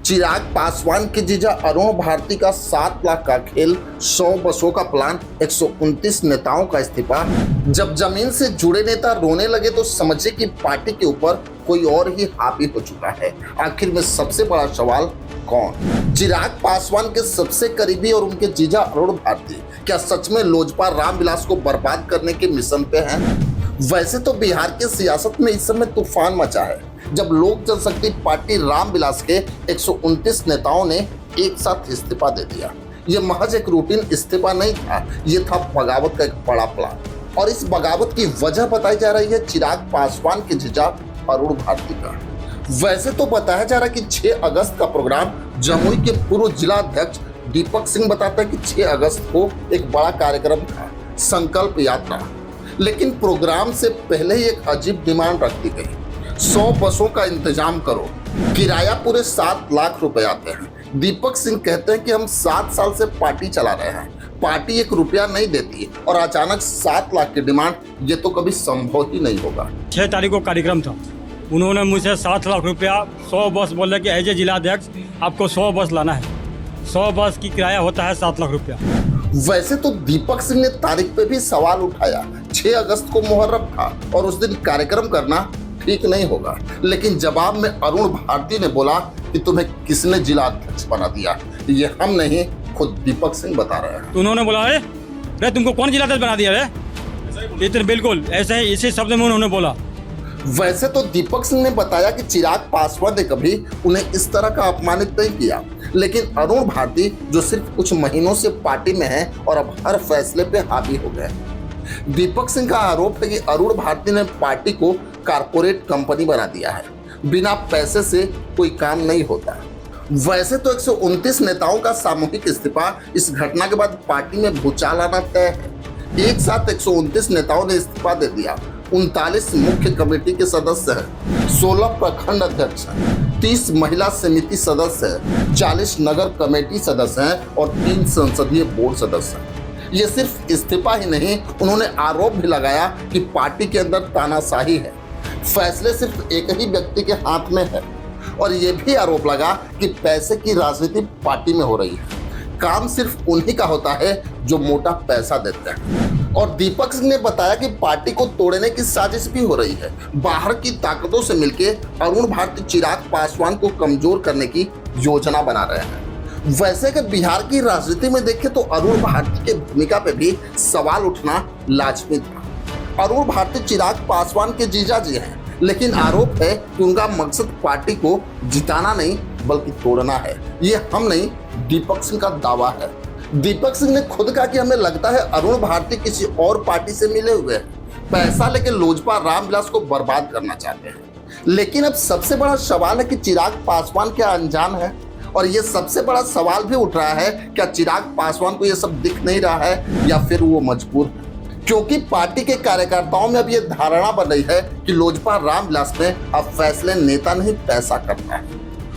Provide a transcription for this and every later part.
चिराग पासवान के जीजा अरुण भारती का 7 लाख का खेल, 100 बसों का प्लान, 129 नेताओं का इस्तीफा। जब जमीन से जुड़े नेता रोने लगे तो समझे कि पार्टी के ऊपर कोई और ही हावी हो चुका है। आखिर में सबसे बड़ा सवाल कौन? चिराग पासवान के सबसे करीबी और उनके जीजा अरुण भारती क्या सच में लोजपा रामविलास को बर्बाद करने के मिशन पे हैं? वैसे तो बिहार के सियासत में इस समय तूफान मचा है, जब लोक जनशक्ति पार्टी रामविलास के 129 नेताओं ने एक साथ इस्तीफा दे दिया। ये महज एक रूटीन इस्तीफा नहीं था, ये था बगावत का एक बड़ा प्लान। और इस बगावत की वजह बताई जा रही है चिराग पासवान के जीजा अरुण भारती का। वैसे तो बताया जा रहा है कि 6 अगस्त का प्रोग्राम जमुई के पूर्व जिला अध्यक्ष दीपक सिंह बताता है कि 6 अगस्त को एक बड़ा कार्यक्रम था, संकल्प यात्रा। लेकिन प्रोग्राम से पहले ही एक अजीब डिमांड रख दी गई, 100 बसों का इंतजाम करो, किराया पूरे 7 लाख रुपए आते हैं। दीपक सिंह कहते हैं कि हम 7 साल से पार्टी चला रहे हैं, पार्टी 1 रुपया नहीं देती और अचानक 7 लाख की डिमांड, ये तो कभी संभव ही नहीं होगा। 6 तारीख को कार्यक्रम था, उन्होंने मुझसे 7 लाख रुपया 100 बस बोले कि एज ए जिला अध्यक्ष आपको 100 बस लाना है, 100 बस की किराया होता है 7 लाख रुपया। वैसे तो दीपक सिंह ने तारीख पे भी सवाल उठाया, 6 अगस्त को मुहर्रम था और उस दिन कार्यक्रम करना ठीक नहीं होगा। लेकिन जवाब में अरुण भारती ने बोला कि तुम्हें किसने जिला अध्यक्ष बना दिया, ये हम नहीं, खुद दीपक सिंह बता रहे हैं। तो उन्होंने बोला रे तुमको कौन जिला अध्यक्ष बना दिया रे? इतने बिल्कुल ऐसे ही इसी शब्द में उन्होंने बोला। वैसे तो दीपक सिंह ने बताया कि चिराग पासवान ने कभी उन्हें इस तरह का अपमानित नहीं किया, लेकिन अरुण भारती जो सिर्फ कुछ महीनों से पार्टी में है और अब हर फैसले पे हावी हो गए। दीपक सिंह का आरोप है कि अरुण भारती ने पार्टी को कारपोरेट कंपनी बना दिया है, बिना पैसे से कोई काम नहीं होता। वैसे तो 129 नेताओं का सामूहिक इस्तीफा, इस घटना के बाद पार्टी में भूचाल आना तय है। एक साथ 129 नेताओं ने इस्तीफा दे दिया। 39 मुख्य कमेटी के सदस्य हैं, 16 प्रखंड अध्यक्ष हैं, 30 महिला समिति सदस्य हैं, 40 नगर कमेटी सदस्य हैं और 3 संसदीय बोर्ड सदस्य हैं। ये सिर्फ इस्तीफा ही नहीं, उन्होंने आरोप भी लगाया कि पार्टी के अंदर तानाशाही है, फैसले सिर्फ एक ही व्यक्ति के हाथ में है। और ये भी आरोप लगा कि पैसे की राजनीति पार्टी में हो रही है, काम सिर्फ उन्हीं का होता है जो मोटा पैसा देते हैं। और दीपक सिंह ने बताया कि पार्टी को तोड़ने की साजिश भी हो रही है। बाहर की ताकतों से मिलकर अरुण भारती चिराग पासवान को कमजोर करने की योजना बना रहे हैं। वैसे अगर बिहार की राजनीति में देखें तो अरुण भारती की भूमिका पे भी सवाल उठना लाजमी था। अरुण भारती चिराग पासवान के जीजा जी हैं, लेकिन आरोप है कि उनका मकसद पार्टी को जिताना नहीं बल्कि तोड़ना है। ये हम नहीं, दीपक सिंह का दावा है। दीपक सिंह ने खुद कहा कि हमें लगता है अरुण भारती किसी और पार्टी से मिले हुए हैं, पैसा लेके लोजपा रामविलास को बर्बाद करना चाहते हैं। लेकिन अब सबसे बड़ा सवाल है कि चिराग पासवान क्या अनजान है? और ये सबसे बड़ा सवाल भी उठ रहा है, क्या चिराग पासवान को ये सब दिख नहीं रहा है या फिर वो मजबूर है? क्योंकि पार्टी के कार्यकर्ताओं में अब ये धारणा बन रही है कि लोजपा रामविलास में अब फैसले नेता नहीं पैसा करता है।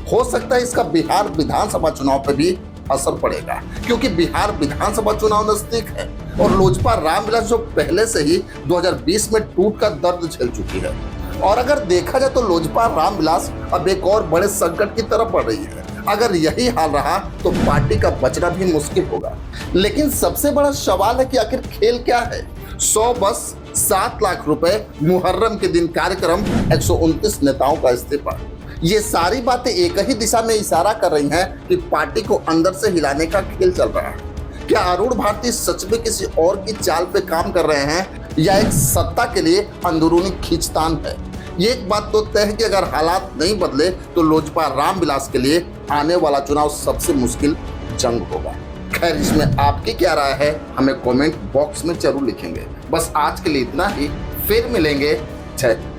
हो सकता है इसका बिहार विधानसभा चुनाव पर भी असर पड़ेगा, क्योंकि बिहार विधानसभा चुनाव नजदीक है और लोजपा रामविलास जो पहले से ही 2020 में टूट का दर्द झेल चुकी है। और अगर देखा जाए तो लोजपा रामविलास अब एक और बड़े संकट की तरफ बढ़ रही है। अगर यही हाल रहा तो पार्टी का बचना भी मुश्किल होगा। लेकिन सबसे बड़ा सवाल है कि आखिर खेल क्या है? 100 बस, 7 लाख रुपए, मुहर्रम के दिन कार्यक्रम, 129 नेताओं का इस्तीफा। ये सारी बातें एक ही दिशा में इशारा कर रही हैं कि पार्टी को अंदर से हिलाने का खेल चल रहा है। क्या अरुण भारती सच में किसी और की चाल पे काम कर रहे हैं या एक सत्ता के लिए अंदरूनी खींचतान है? ये एक बात तो तय है कि अगर हालात नहीं बदले तो लोजपा रामविलास के लिए आने वाला चुनाव सबसे मुश्किल जंग होगा। खैर, इसमें आपकी क्या राय है हमें कमेंट बॉक्स में जरूर लिखेंगे। बस आज के लिए इतना ही, फिर मिलेंगे। जय हिंद।